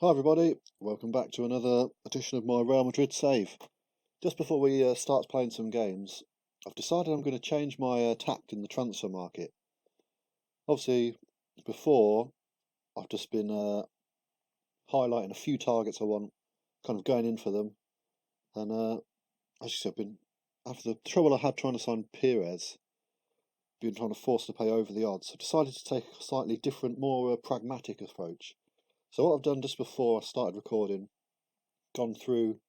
Hi everybody, welcome back to another edition of my Real Madrid save. Just before we start playing some games, I've decided I'm going to change my tact in the transfer market. Obviously, before I've just been highlighting a few targets I want, kind of going in for them, and as you said, after the trouble I had trying to sign Perez, been trying to force to pay over the odds. I've decided to take a slightly different, more pragmatic approach. So what I've done just before I started recording, gone through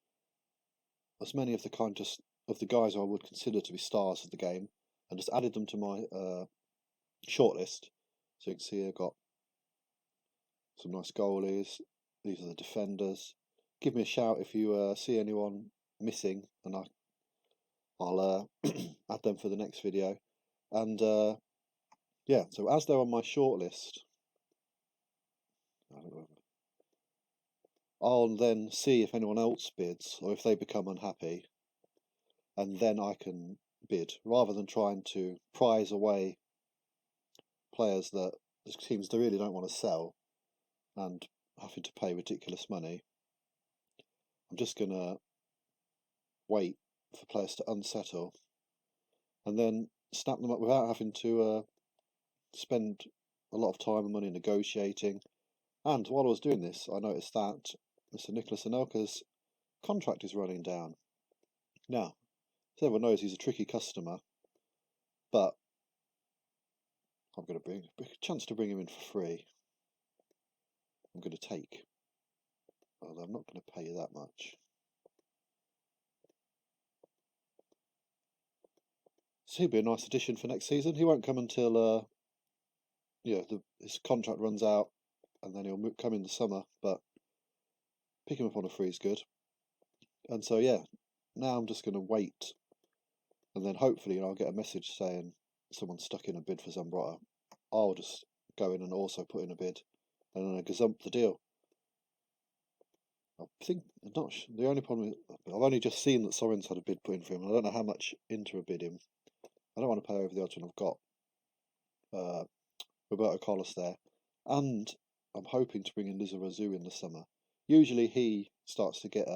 as many of the guys I would consider to be stars of the game, and just added them to my shortlist. So you can see I've got some nice goalies. These are the defenders. Give me a shout if you see anyone missing, and I'll add them for the next video. And yeah, so as they're on my shortlist, I'll then see if anyone else bids or if they become unhappy, and then I can bid rather than trying to prize away players that the teams they really don't want to sell and having to pay ridiculous money. I'm just going to wait for players to unsettle and then snap them up without having to spend a lot of time and money negotiating. And while I was doing this, I noticed that Mr. Nicolas Anelka's contract is running down. Now, as everyone knows, he's a tricky customer, but I'm going to bring a chance to bring him in for free. I'm going to take, although I'm not going to pay you that much. So he'll be a nice addition for next season. He won't come until his contract runs out, and then he'll come in the summer. But pick him up on a free is good. And so yeah, now I'm just going to wait, and then hopefully I'll get a message saying someone's stuck in a bid for Zambrotta. I'll just go in and also put in a bid, and then I gazump the deal. I think not. The only problem is I've only just seen that Soren's had a bid put in for him. I don't know how much into a bid him. I don't want to pay over the odds when I've got Roberto Carlos there, and I'm hoping to bring in Lizarazu in the summer. Usually he starts to get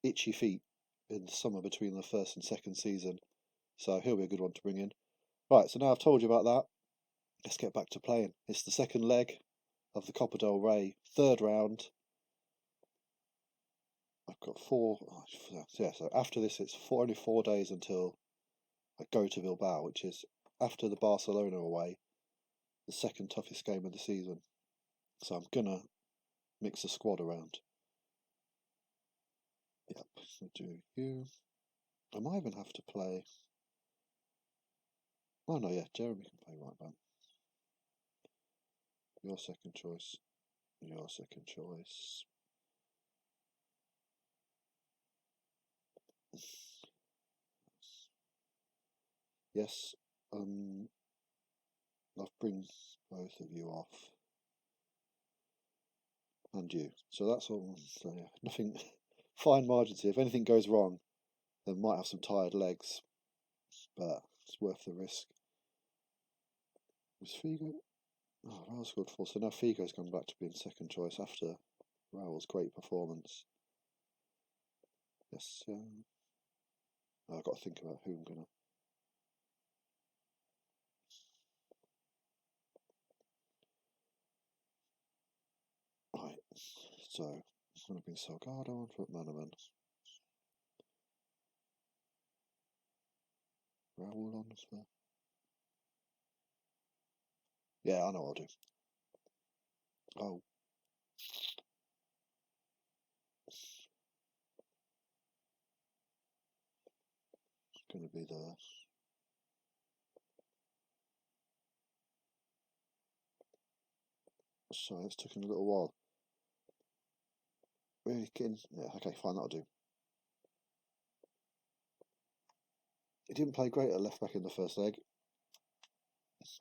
itchy feet in the summer between the first and second season, so he'll be a good one to bring in. Right, so now I've told you about that, let's get back to playing. It's the second leg of the Copa del Rey, third round. I've got so after this it's only 4 days until I go to Bilbao, which is after the Barcelona away, the second toughest game of the season. So I'm gonna mix the squad around. Yep, so do you. I might even have to play. Oh no, yeah, Jeremy can play right back. Your second choice. Your second choice. Yes, I'll bring both of you off. And you. So that's all. So yeah, nothing. Fine margins here. If anything goes wrong, they might have some tired legs, but it's worth the risk. Was Figo? Oh, Raul scored 4, so now Figo's gone back to being second choice after Raul's great performance. Yes, I've got to think about who I'm gonna. Right, so I'm gonna bring Salgado on for Manaman. Raul on as well. Yeah, I know what I'll do. Oh. It's gonna be the. Sorry, it's taken a little while. Really getting. Yeah, okay, fine, that'll do. He didn't play great at left back in the first leg,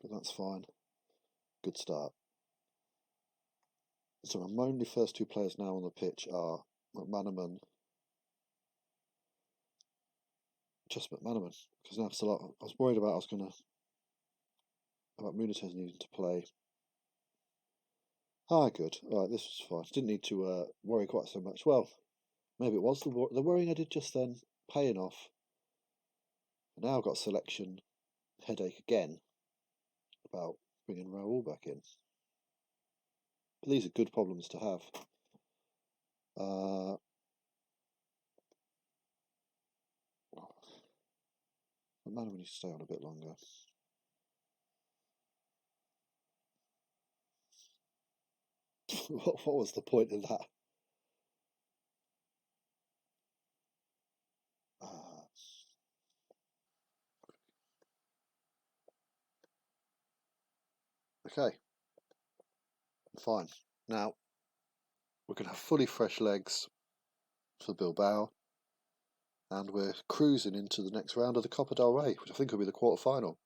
but that's fine. Good start. So my only first two players now on the pitch are McManaman, just McManaman, because now it's a lot. I was worried about Muniz needing to play, Ah, good. All right, this was fine. Didn't need to worry quite so much. Well, maybe it was the worrying I did just then paying off. Now I've got selection headache again about bringing Raoul back in. But these are good problems to have. The man, we need to stay on a bit longer. What was the point of that? Okay, fine. Now we're going to have fully fresh legs for Bilbao, and we're cruising into the next round of the Copa del Rey, which I think will be the quarter-final.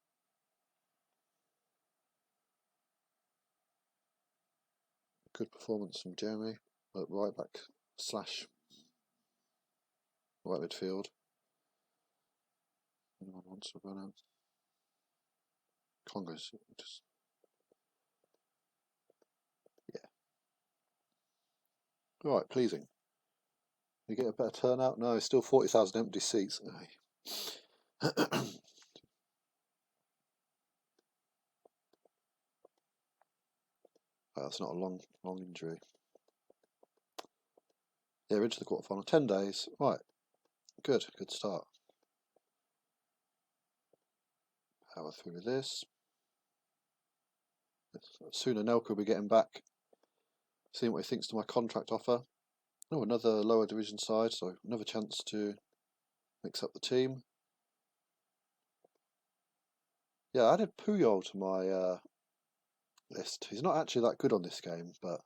Good performance from Jeremy at right back slash right midfield. Anyone wants to run out? Congo's just, yeah. Right, pleasing. You get a better turnout? No, still 40,000 empty seats. That's not a long injury. Yeah, into the quarterfinal. 10 days. Right. Good start. Power through this. Sooner Nelka will be getting back. Seeing what he thinks to my contract offer. Oh, another lower division side, so another chance to mix up the team. Yeah, I added Puyol to my list. He's not actually that good on this game, but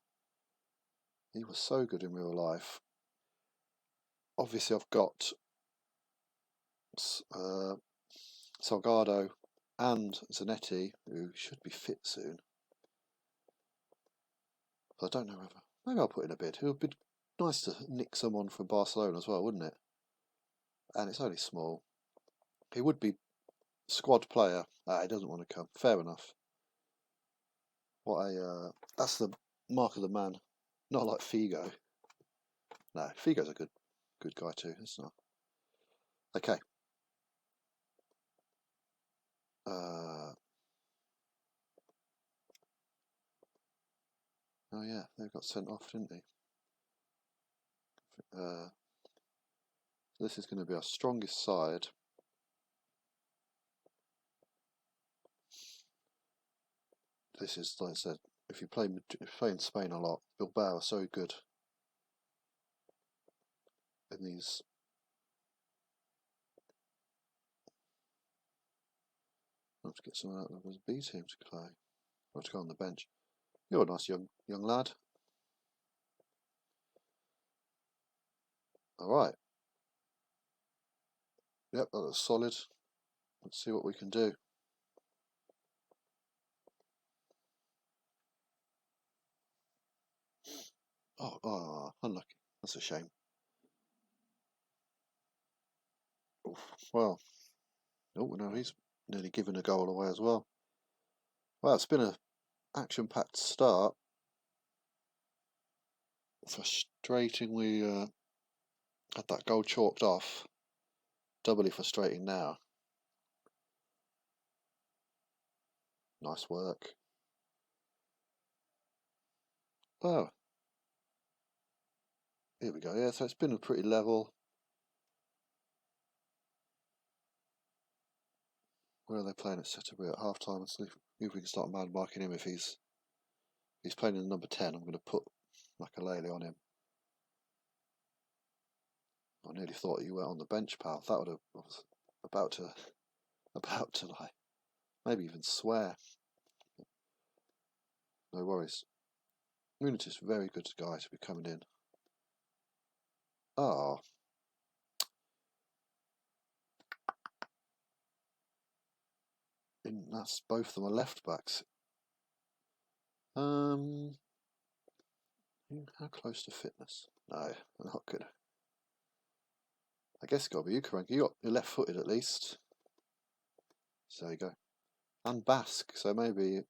he was so good in real life. Obviously, I've got Salgado and Zanetti, who should be fit soon. But I don't know whether. Maybe I'll put in a bid. It would be nice to nick someone from Barcelona as well, wouldn't it? And it's only small. He would be squad player. He doesn't want to come. Fair enough. That's the mark of the man. Not like Figo. No, Figo's a good guy too. It's not. Okay. Oh yeah, they got sent off, didn't they? This is going to be our strongest side. This is, like I said, if you play in Spain a lot, Bilbao are so good in these. I have to get someone out of the B team to play. Or to go on the bench. You're a nice young lad. All right. Yep, that looks solid. Let's see what we can do. Oh, unlucky. That's a shame. Oof. Well, oh no, he's nearly given a goal away as well. Well, it's been an action-packed start. Frustrating. We had that goal chalked off. Doubly frustrating now. Nice work. Oh, here we go. Yeah, so it's been a pretty level. Where are they playing at Setterbury at half time? Let's see if we can start man marking him. If he's playing in the number 10, I'm going to put Makalele on him. I nearly thought you went on the bench, pal. That would have. I was about to like maybe even swear. No worries. Munitis, very good guy to be coming in. Ah. That's both of them are left backs. How close to fitness? No, not good. I guess it's got to be you, Karanka. You're left-footed at least. So there you go. And Basque, so maybe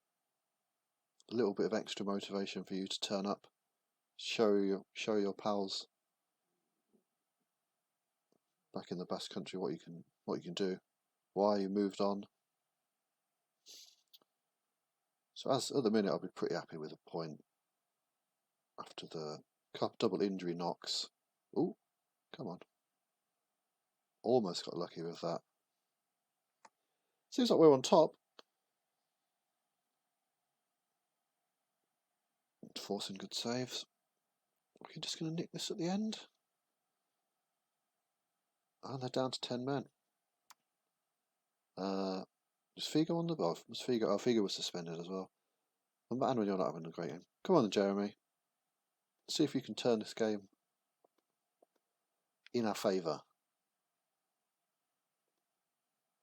a little bit of extra motivation for you to turn up, show your pals back in the Basque Country what you can do, why you moved on. So as at the minute, I'll be pretty happy with a point after the double injury knocks. Oh, come on! Almost got lucky with that. Seems like we're on top. Forcing good saves. Are we just going to nick this at the end? And they're down to 10 men. Was Figo on the ball? Was Figo? Oh, Figo was suspended as well. And when you're not having a great game. Come on, Jeremy. See if you can turn this game in our favour.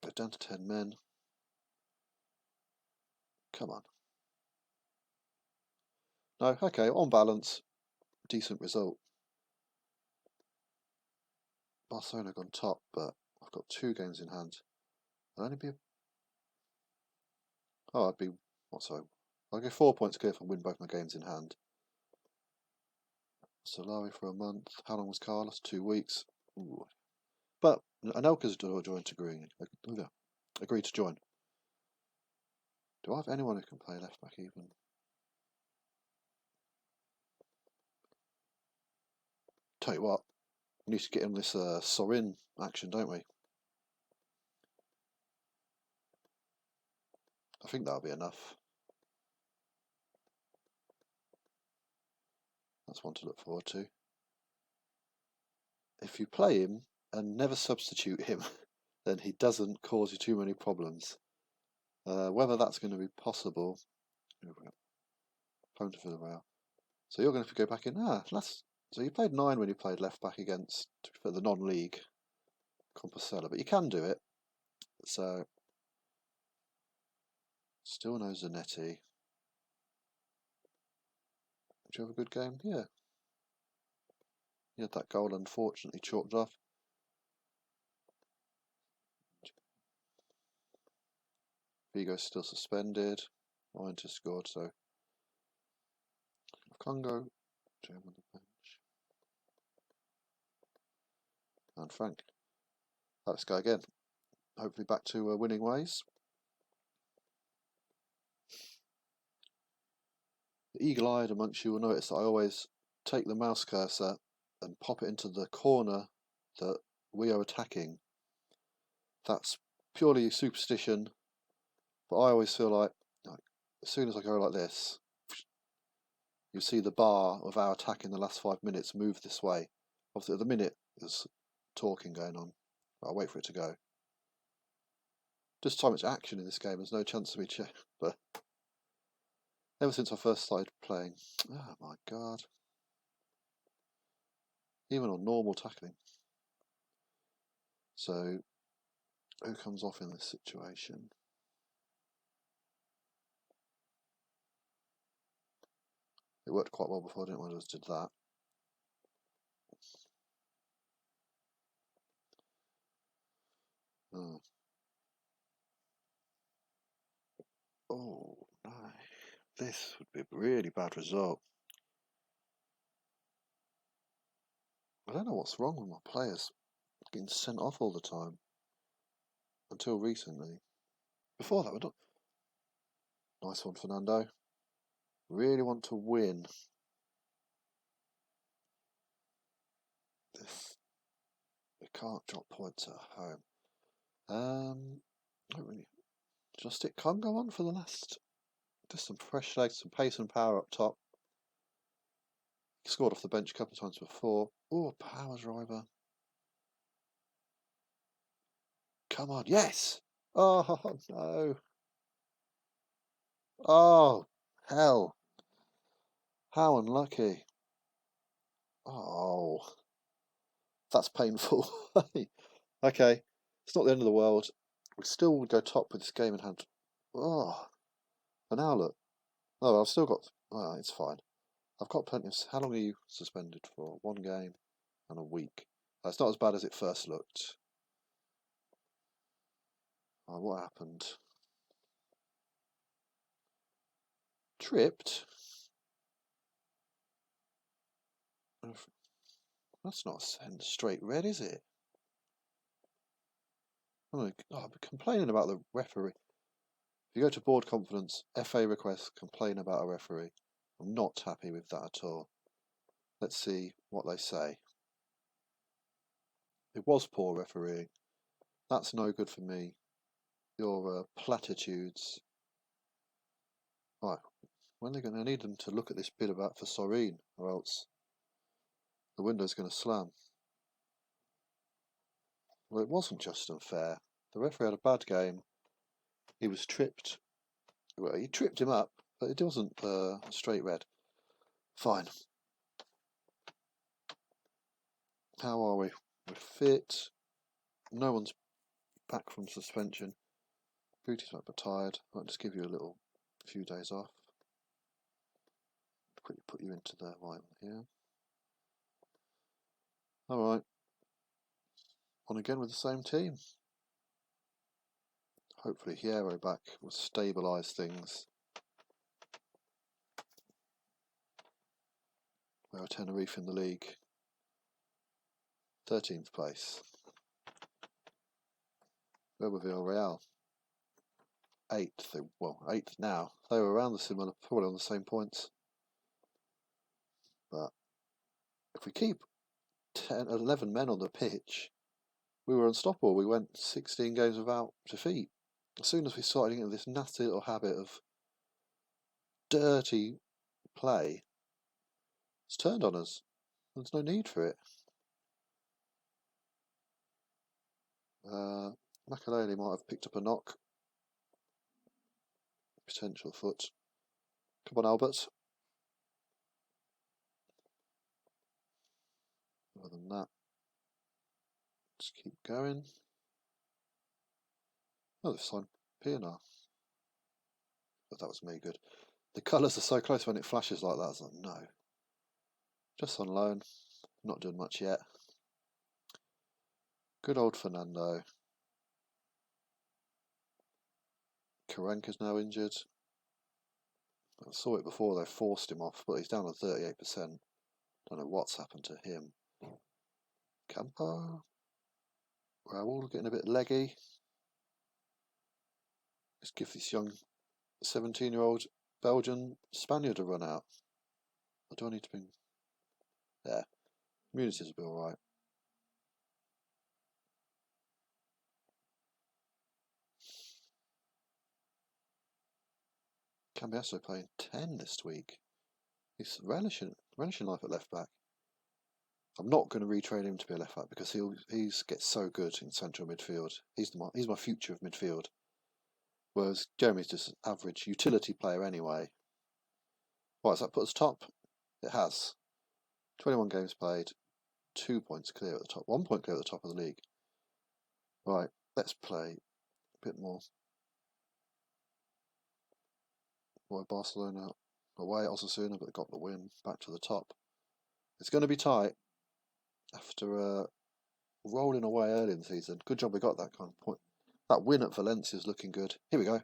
They're down to 10 men. Come on. No, okay, on balance, decent result. Barcelona gone top, but I've got 2 games in hand. I'll only be. Oh, I'd be. What, sorry? I'll go 4 points clear if I win both my games in hand. Solari for a month. How long was Carlos? 2 weeks. Ooh. But Anelka's joined agreed to join. Do I have anyone who can play left back even? Tell you what, we need to get him this Sorin action, don't we? I think that'll be enough. That's one to look forward to. If you play him and never substitute him, then he doesn't cause you too many problems. Whether that's going to be possible. Home to Villarreal. So you're going to have to go back in. So you played 9 when you played left back against for the non-league Compostela, but you can do it. So still no Zanetti. Did you have a good game? Yeah. You had that goal unfortunately chalked off. Vigo's still suspended. Orienta scored, so Congo, Jam on the bench. And Frank. Let's go again. Hopefully back to winning ways. The eagle-eyed amongst you will notice that I always take the mouse cursor and pop it into the corner that we are attacking. That's purely superstition, but I always feel like as soon as I go like this, you see the bar of our attack in the last 5 minutes move this way. Obviously at the minute there's talking going on, but I'll wait for it to go. Just so much action in this game, there's no chance of me but ever since I first started playing, oh my god. Even on normal tackling. So, who comes off in this situation? It worked quite well before, I didn't know I just did that. Oh, no. This would be a really bad result. I don't know what's wrong with my players. Getting sent off all the time. Until recently. Before that, we don't. Nice one, Fernando. Really want to win. We can't drop points at home. Not really. Should I stick Congo on for the last? Just some fresh legs, some pace and power up top. He scored off the bench a couple of times before. Oh, power driver. Come on, yes! Oh, no. Oh, hell. How unlucky. Oh, that's painful. Okay, it's not the end of the world. We still would go top with this game in hand. Oh, and now look. Oh, I've still got. Oh, it's fine. I've got plenty of. How long are you suspended for? 1 game and a week. It's not as bad as it first looked. Oh, what happened? Tripped? That's not a straight red, is it? I'm complaining about the referee. If you go to board conference, FA request, complain about a referee. I'm not happy with that at all. Let's see what they say. It was poor refereeing. That's no good for me. Your platitudes. Right, when are they going to need them to look at this bid about for Soreen, or else the window's going to slam. Well, it wasn't just unfair. The referee had a bad game. He was tripped. Well, he tripped him up, but it wasn't a straight red. Fine. How are we? We're fit. No one's back from suspension. Booty's back but tired. I'll just give you a little few days off. Quickly put you into the white here. Alright. On again with the same team. Hopefully Hierro back will stabilise things. Where are Tenerife in the league? 13th place. Where were Villarreal? 8th. Well, 8th now. They were around the similar, probably on the same points. But if we keep 11 men on the pitch, we were unstoppable. We went 16 games without defeat. As soon as we started getting this nasty little habit of dirty play, it's turned on us. There's no need for it. Makaleli might have picked up a knock. Potential foot. Come on, Albert. Other than that, just keep going. Oh, they've signed Pienaar. But that was me good. The colours are so close when it flashes like that. I was like, no. Just on loan. Not doing much yet. Good old Fernando. Karanka's now injured. I saw it before they forced him off, but he's down to 38%. Don't know what's happened to him. Campo. Raul getting a bit leggy. Let's give this young 17-year-old Belgian Spaniard a run out. Or do I need to bring... There. Immunities will be alright. Cambiasso playing 10 this week. He's relishing life at left back. I'm not going to retrain him to be a left back because he gets so good in central midfield. He's my future of midfield. Whereas Jeremy's just an average utility player anyway. Right, has that put us top? It has. 21 games played, 2 points clear at the top, 1 point clear at the top of the league. Right, let's play a bit more. Boy, Barcelona away at Osasuna, but got the win. Back to the top. It's going to be tight after rolling away early in the season. Good job we got that kind of point. That win at Valencia is looking good. Here we go.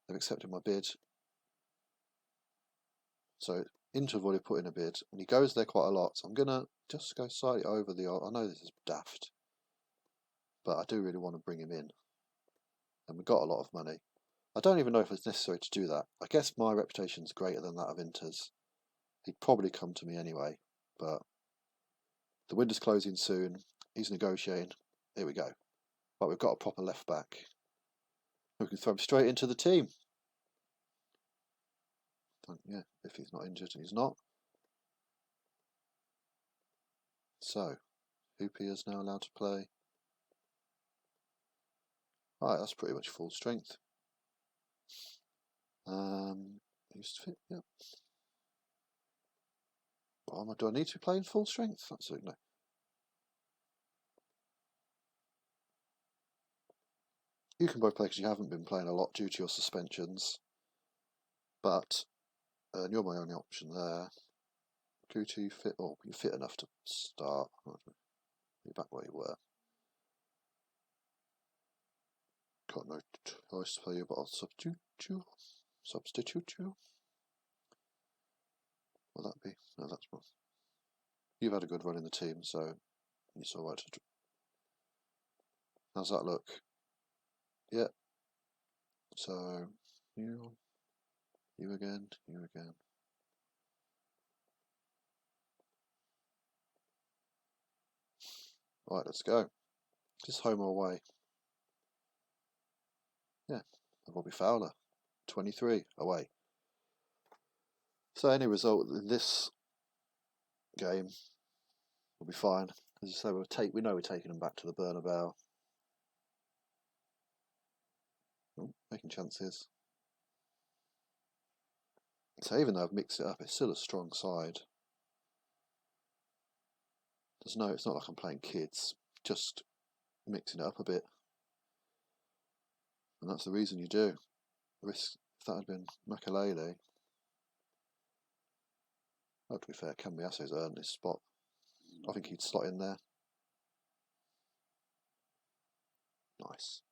They've accepted my bid. So Inter have already put in a bid, and he goes there quite a lot. So I'm going to just go slightly over the... I know this is daft, but I do really want to bring him in. And we've got a lot of money. I don't even know if it's necessary to do that. I guess my reputation's greater than that of Inter's. He'd probably come to me anyway, but the window's closing soon. He's negotiating. Here we go. Right, we've got a proper left back. We can throw him straight into the team. Yeah, if he's not injured, and he's not. So, Hoopy is now allowed to play. Right, that's pretty much full strength. Used to fit, yeah. Well, do I need to play in full strength? Absolutely no. You can both play because you haven't been playing a lot due to your suspensions. But you're my only option there. Guti fit, oh, you're fit enough to start. You're back where you were. Got no choice to play you, but I'll substitute you. Will that be? No, that's wrong. You've had a good run in the team, so it's all right to. How's that look? Yeah. So you again, you again. Right, let's go. Is this home or away? Yeah, Robbie Fowler, 23 away. So any result in this game will be fine. As I say, we know we're taking them back to the Bernabeu. Oh, making chances. So even though I've mixed it up, it's still a strong side. It's not like I'm playing kids, just mixing it up a bit. And that's the reason you do. Risk, if that had been Makalele. Oh, to be fair, Cambiaso's earned this spot. I think he'd slot in there. Nice.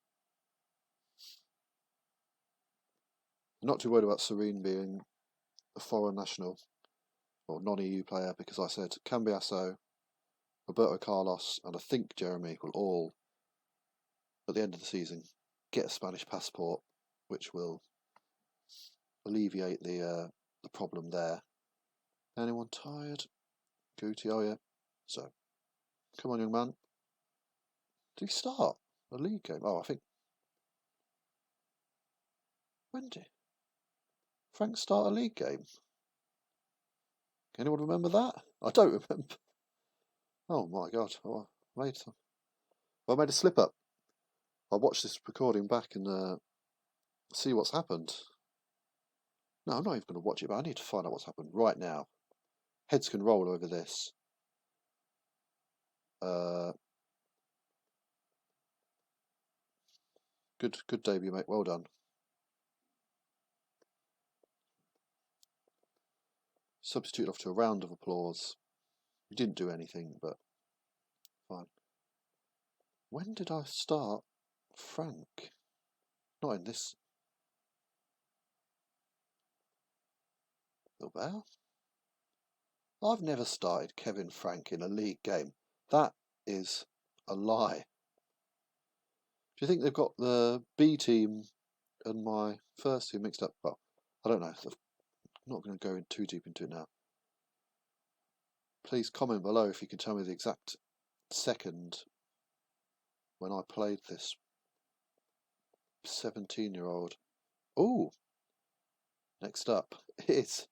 I'm not too worried about Serene being a foreign national or non-EU player, because I said Cambiaso, Roberto Carlos, and I think Jeremy will all, at the end of the season, get a Spanish passport, which will alleviate the problem there. Anyone tired? Guti, oh yeah. So, come on, young man. Did he start a league game? Oh, I think. When did Frank start a league game? Anyone remember that? I don't remember. Oh my god! Oh, I made a slip up. I'll watch this recording back and see what's happened. No, I'm not even going to watch it, but I need to find out what's happened right now. Heads can roll over this. Good debut, mate. Well done. Substitute off to a round of applause. You didn't do anything, but fine. When did I start Frank? Not in this. Bilbao? I've never started Kevin Frank in a league game. That is a lie. Do you think they've got the B team and my first team mixed up? Well, I don't know. I'm not going to go in too deep into it now. Please comment below if you can tell me the exact second when I played this 17-year-old. Oh, next up is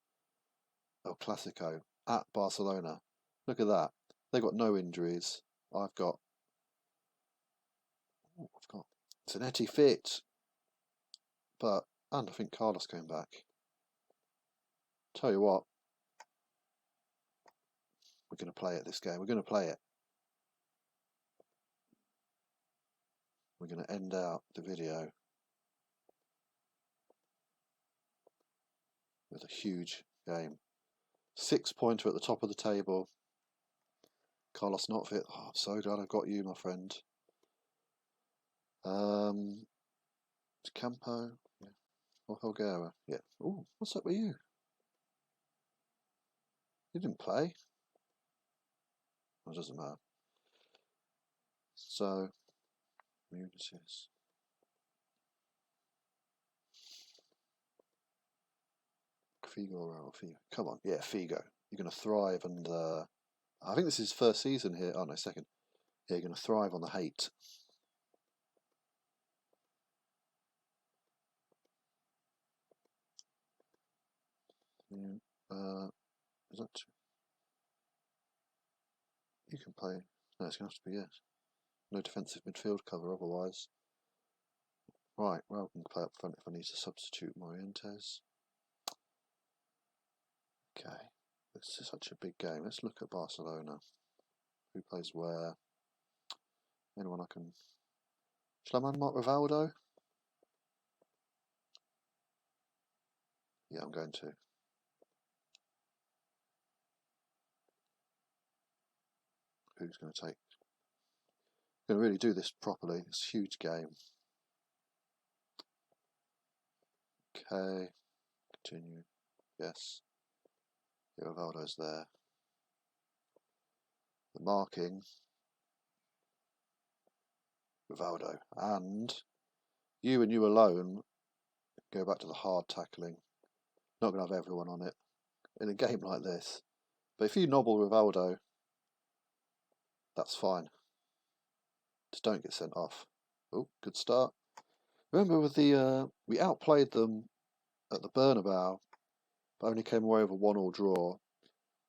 El Clasico at Barcelona. Look at that. They've got no injuries. I've got Zanetti fit, and I think Carlos came back. Tell you what, we're going to play it this game. We're going to play it. We're going to end out the video with a huge game. 6-pointer at the top of the table. Carlos not fit. Oh, I'm so glad I've got you, my friend. Campo, yeah. Or Helguera, yeah. Oh, what's up with you? You didn't play. It doesn't matter. So, communities. Figo or Figo? Come on, yeah, Figo. You're going to thrive, and I think this is his first season here. Oh no, second. Yeah, you're going to thrive on the hate. Yeah, is that two? You can play. No, it's going to have to be yes. No defensive midfield cover otherwise. Right, well, I can play up front if I need to substitute Morientes. Okay, this is such a big game. Let's look at Barcelona. Who plays where? Anyone I can. Shall I man Mark Rivaldo? Yeah, I'm going to. Who's going to take? I'm going to really do this properly. It's a huge game. Okay, continue. Yes. Okay, Rivaldo's there. The marking. Rivaldo. And you alone go back to the hard tackling. Not going to have everyone on it in a game like this. But if you nobble Rivaldo, that's fine. Just don't get sent off. Oh, good start. Remember with the we outplayed them at the Bernabeu, but only came away with a 1-1 draw.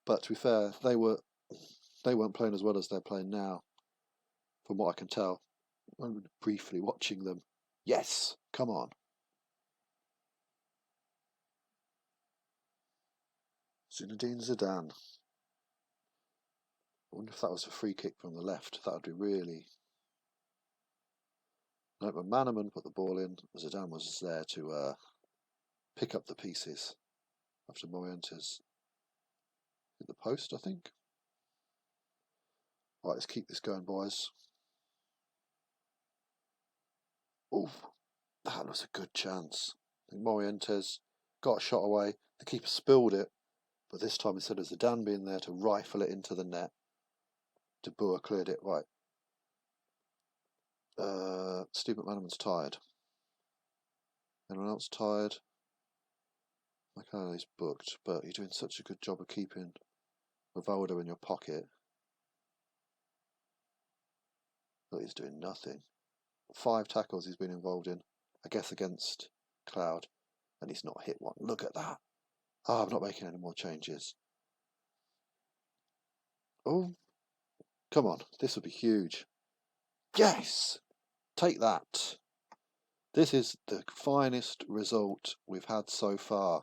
But to be fair, they weren't playing as well as they're playing now, from what I can tell. I'm briefly watching them. Yes, come on. Zinedine Zidane. I wonder if that was a free kick from the left. That would be really... No, but Manaman put the ball in. Zidane was there to pick up the pieces after Morientes hit the post, I think. Right, let's keep this going, boys. Ooh, that was a good chance. I think Morientes got a shot away. The keeper spilled it, but this time instead of Zidane being there to rifle it into the net, De Boer cleared it. Right. Steve McManaman's tired. Anyone else tired? McAnally's booked, but you're doing such a good job of keeping Rivaldo in your pocket. Look, he's doing nothing. 5 tackles he's been involved in, I guess against Cloud, and he's not hit one. Look at that. I'm not making any more changes. Oh, come on. This would be huge. Yes! Take that. This is the finest result we've had so far.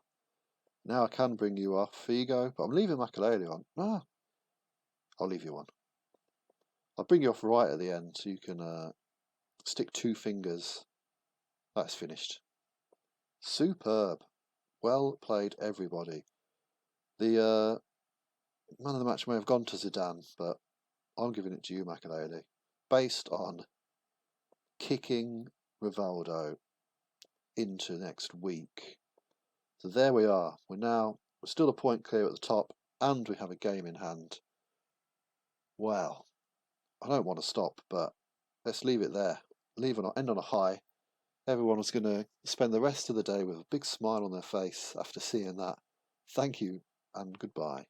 Now I can bring you off Figo, but I'm leaving Makalele on. I'll leave you on. I'll bring you off right at the end so you can stick 2 fingers. That's finished. Superb. Well played, everybody. The man of the match may have gone to Zidane, but I'm giving it to you, Makalele, based on kicking Rivaldo into next week. So there we are. We're still a point clear at the top, and we have a game in hand. Well, I don't want to stop, but let's leave it there. End on a high. Everyone was going to spend the rest of the day with a big smile on their face after seeing that. Thank you and goodbye.